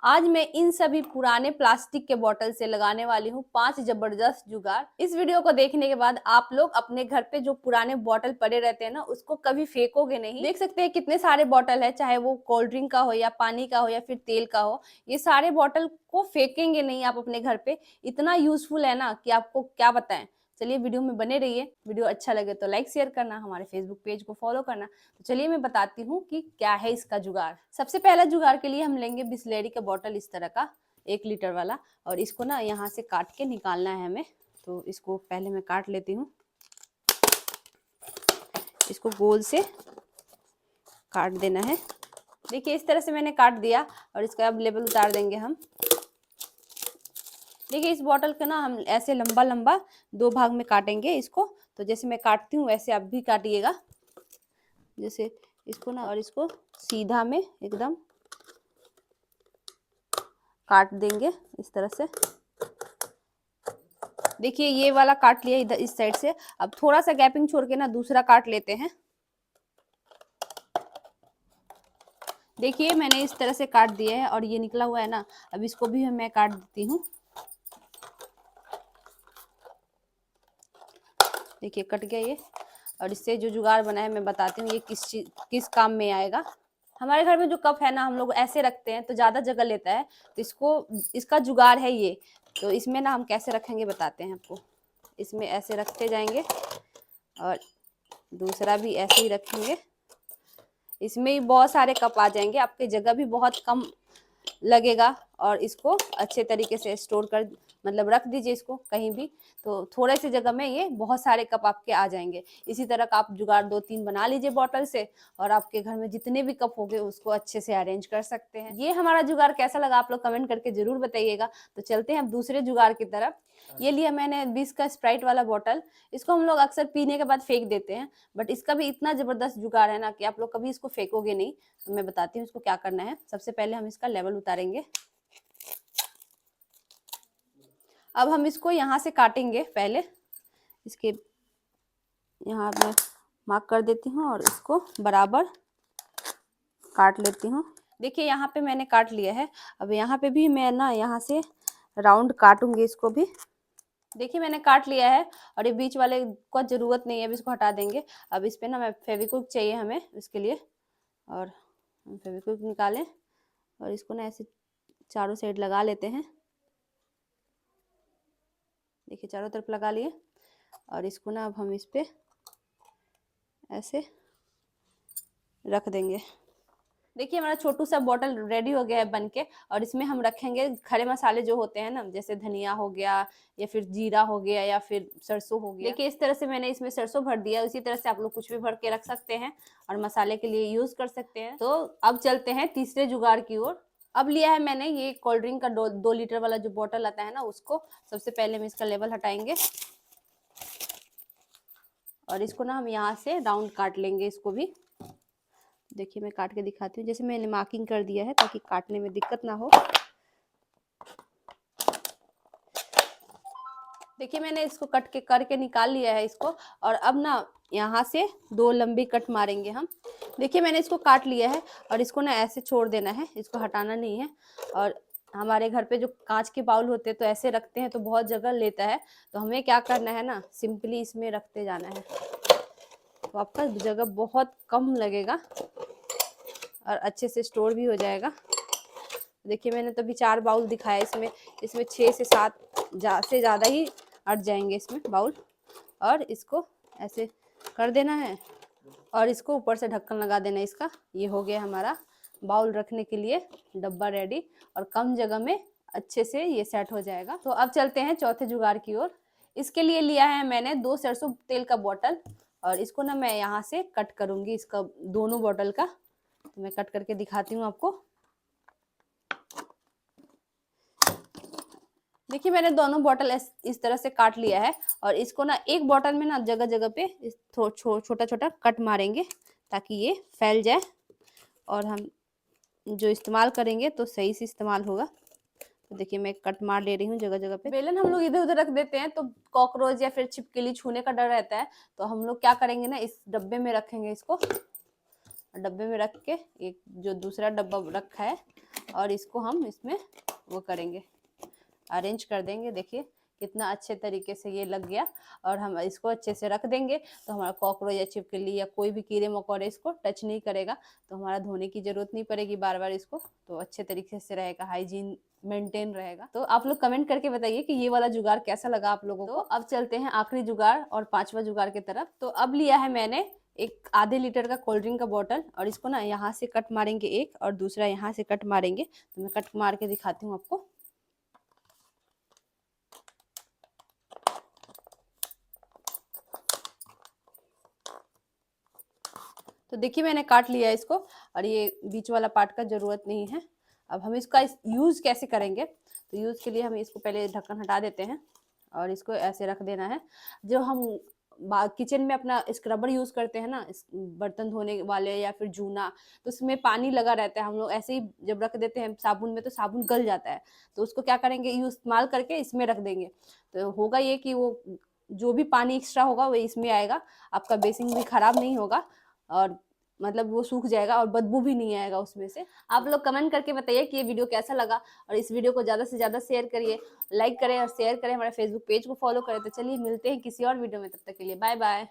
आज मैं इन सभी पुराने प्लास्टिक के बोतल से लगाने वाली हूँ 5 जबरदस्त जुगाड़। इस वीडियो को देखने के बाद आप लोग अपने घर पे जो पुराने बोतल पड़े रहते हैं ना, उसको कभी फेंकोगे नहीं। देख सकते हैं कितने सारे बोतल है, चाहे वो कोल्ड ड्रिंक का हो या पानी का हो या फिर तेल का हो। ये सारे बोतल को फेंकेंगे नहीं आप अपने घर पे। इतना यूजफुल है ना कि आपको क्या बताएं। चलिए वीडियो में बने रहिए। वीडियो अच्छा लगे तो लाइक शेयर करना, हमारे फेसबुक पेज को फॉलो करना। तो चलिए मैं बताती हूँ कि क्या है इसका जुगाड़। सबसे पहला जुगाड़ के लिए हम लेंगे बिसलेरी का बॉटल, इस तरह का 1 लीटर वाला, और इसको ना यहाँ से काट के निकालना है हमें। तो इसको पहले मैं काट लेती हूँ, इसको गोल से काट देना है। देखिए इस तरह से मैंने काट दिया और इसका अब लेबल उतार देंगे हम। देखिए इस बॉटल को ना हम ऐसे लंबा लंबा 2 भाग में काटेंगे इसको। तो जैसे मैं काटती हूँ वैसे आप भी काटिएगा, जैसे इसको ना, और इसको सीधा में एकदम काट देंगे इस तरह से। देखिए ये वाला काट लिया इधर इस साइड से। अब थोड़ा सा गैपिंग छोड़ के ना दूसरा काट लेते हैं। देखिए मैंने इस तरह से काट दिया है और ये निकला हुआ है ना, अब इसको भी मैं काट देती हूँ। देखिए कट गया ये। और इससे जो जुगाड़ बना है मैं बताती हूँ ये किस काम में आएगा। हमारे घर में जो कप है ना, हम लोग ऐसे रखते हैं तो ज्यादा जगह लेता है, तो इसका जुगाड़ है ये। तो इसमें ना हम कैसे रखेंगे बताते हैं आपको। इसमें ऐसे रखते जाएंगे और दूसरा भी ऐसे ही रखेंगे। इसमें ही बहुत सारे कप आ जाएंगे, आपकी जगह भी बहुत कम लगेगा। और इसको अच्छे तरीके से स्टोर कर, मतलब रख दीजिए इसको कहीं भी, तो थोड़े से जगह में ये बहुत सारे कप आपके आ जाएंगे। इसी तरह का आप जुगाड़ 2-3 बना लीजिए बॉटल से, और आपके घर में जितने भी कप होंगे उसको अच्छे से अरेंज कर सकते हैं। ये हमारा जुगाड़ कैसा लगा आप लोग कमेंट करके जरूर बताइएगा। तो चलते हैं अब दूसरे जुगाड़ की तरफ। ये लिया मैंने 20 का स्प्राइट वाला बॉटल। इसको हम लोग अक्सर पीने के बाद फेंक देते हैं, बट इसका भी इतना जबरदस्त जुगाड़ है ना कि आप लोग कभी इसको फेंकोगे नहीं। तो मैं बताती हूँ इसको क्या करना है। सबसे पहले हम इसका लेवल उतारेंगे। अब हम इसको यहाँ से काटेंगे। पहले इसके यहाँ मैं मार्क कर देती हूँ और इसको बराबर काट लेती हूँ। देखिए यहाँ पे मैंने काट लिया है। अब यहाँ पे भी मैं ना यहाँ से राउंड काटूंगी इसको भी। देखिए मैंने काट लिया है और ये बीच वाले को जरूरत नहीं है, अब इसको हटा देंगे। अब इस पे ना मैं फेविक्विक चाहिए हमें इसके लिए, और हम फेविक्विक निकालें और इसको ना ऐसे चारों साइड लगा लेते हैं। देखिए चारों तरफ लगा लिए और इसको ना अब हम इस पे ऐसे रख देंगे। देखिए हमारा छोटू सा बॉटल रेडी हो गया है बन के, और इसमें हम रखेंगे खड़े मसाले जो होते हैं ना, जैसे धनिया हो गया या फिर जीरा हो गया या फिर सरसों हो गया। देखिए इस तरह से मैंने इसमें सरसों भर दिया। इसी तरह से आप लोग कुछ भी भर के रख सकते हैं और मसाले के लिए यूज कर सकते हैं। तो अब चलते हैं तीसरे जुगाड़ की ओर। अब लिया है मैंने ये कोल्ड ड्रिंक का 2 लीटर वाला जो बॉटल आता है ना, उसको सबसे पहले हम इसका लेवल हटाएंगे और इसको ना हम यहाँ से राउंड काट लेंगे इसको भी। देखिए मैं काट के दिखाती हूँ, जैसे मैंने मार्किंग कर दिया है ताकि काटने में दिक्कत ना हो। देखिए मैंने इसको कट के करके निकाल लिया है इसको, और अब ना यहाँ से 2 लंबी कट मारेंगे हम। देखिए मैंने इसको काट लिया है और इसको ना ऐसे छोड़ देना है, इसको हटाना नहीं है। और हमारे घर पे जो कांच के बाउल होते हैं तो ऐसे रखते हैं तो बहुत जगह लेता है, तो हमें क्या करना है ना, सिंपली इसमें रखते जाना है, तो आपका जगह बहुत कम लगेगा और अच्छे से स्टोर भी हो जाएगा। देखिए मैंने तो अभी 4 बाउल दिखाया, इसमें 6 से 7 से ज़्यादा ही अट जाएंगे इसमें बाउल। और इसको ऐसे कर देना है और इसको ऊपर से ढक्कन लगा देना इसका। ये हो गया हमारा बाउल रखने के लिए डब्बा रेडी, और कम जगह में अच्छे से ये सेट हो जाएगा। तो अब चलते हैं चौथे जुगाड़ की ओर। इसके लिए लिया है मैंने 2 सरसों तेल का बॉटल, और इसको ना मैं यहाँ से कट करूँगी इसका, दोनों बॉटल का। तो मैं कट करके दिखाती हूँ आपको। देखिए मैंने दोनों बॉटल इस तरह से काट लिया है, और इसको ना एक बॉटल में ना जगह जगह पे छोटा छोटा कट मारेंगे ताकि ये फैल जाए, और हम जो इस्तेमाल करेंगे तो सही से इस्तेमाल होगा। तो देखिए मैं कट मार ले रही हूँ जगह जगह पे। बेलन हम लोग इधर उधर रख देते हैं तो कॉकरोच या फिर छिपकली छूने का डर रहता है, तो हम लोग क्या करेंगे ना, इस डब्बे में रखेंगे इसको। डब्बे में रख के एक जो दूसरा डब्बा रखा है और इसको हम इसमें वो करेंगे, अरेंज कर देंगे। देखिए कितना अच्छे तरीके से ये लग गया। और हम इसको अच्छे से रख देंगे तो हमारा कॉकरोच या छिपकली या कोई भी कीड़े मकोड़े इसको टच नहीं करेगा, तो हमारा धोने की जरूरत नहीं पड़ेगी बार बार इसको। तो अच्छे तरीके से रहेगा, हाइजीन मेंटेन रहेगा। तो आप लोग कमेंट करके बताइए कि ये वाला जुगाड़ कैसा लगा आप लोगों को। अब चलते हैं आखिरी जुगाड़ और 5वां जुगाड़ की तरफ। तो अब लिया है मैंने एक आधे लीटर का कोल्ड ड्रिंक का बॉटल, और इसको ना यहाँ से कट मारेंगे एक, और दूसरा यहाँ से कट मारेंगे। तो मैं कट मार के दिखाती हूँ आपको। तो देखिए मैंने काट लिया है इसको, और ये बीच वाला पार्ट का जरूरत नहीं है। अब हम इसका यूज कैसे करेंगे, तो यूज के लिए हम इसको पहले ढक्कन हटा देते हैं और इसको ऐसे रख देना है। जो हम किचन में अपना स्क्रबर यूज करते हैं ना, बर्तन धोने वाले या फिर जूना, तो उसमें पानी लगा रहता है। हम लोग ऐसे ही जब रख देते हैं साबुन में तो साबुन गल जाता है। तो उसको क्या करेंगे, यूज इस्तेमाल करके इसमें रख देंगे। तो होगा ये कि वो जो भी पानी एक्स्ट्रा होगा वो इसमें आएगा, आपका बेसिन भी खराब नहीं होगा, और मतलब वो सूख जाएगा और बदबू भी नहीं आएगा उसमें से। आप लोग कमेंट करके बताइए कि ये वीडियो कैसा लगा, और इस वीडियो को ज़्यादा से ज़्यादा शेयर करिए, लाइक करें और शेयर करें, हमारे फेसबुक पेज को फॉलो करें। तो चलिए मिलते हैं किसी और वीडियो में, तब तक के लिए बाय बाय।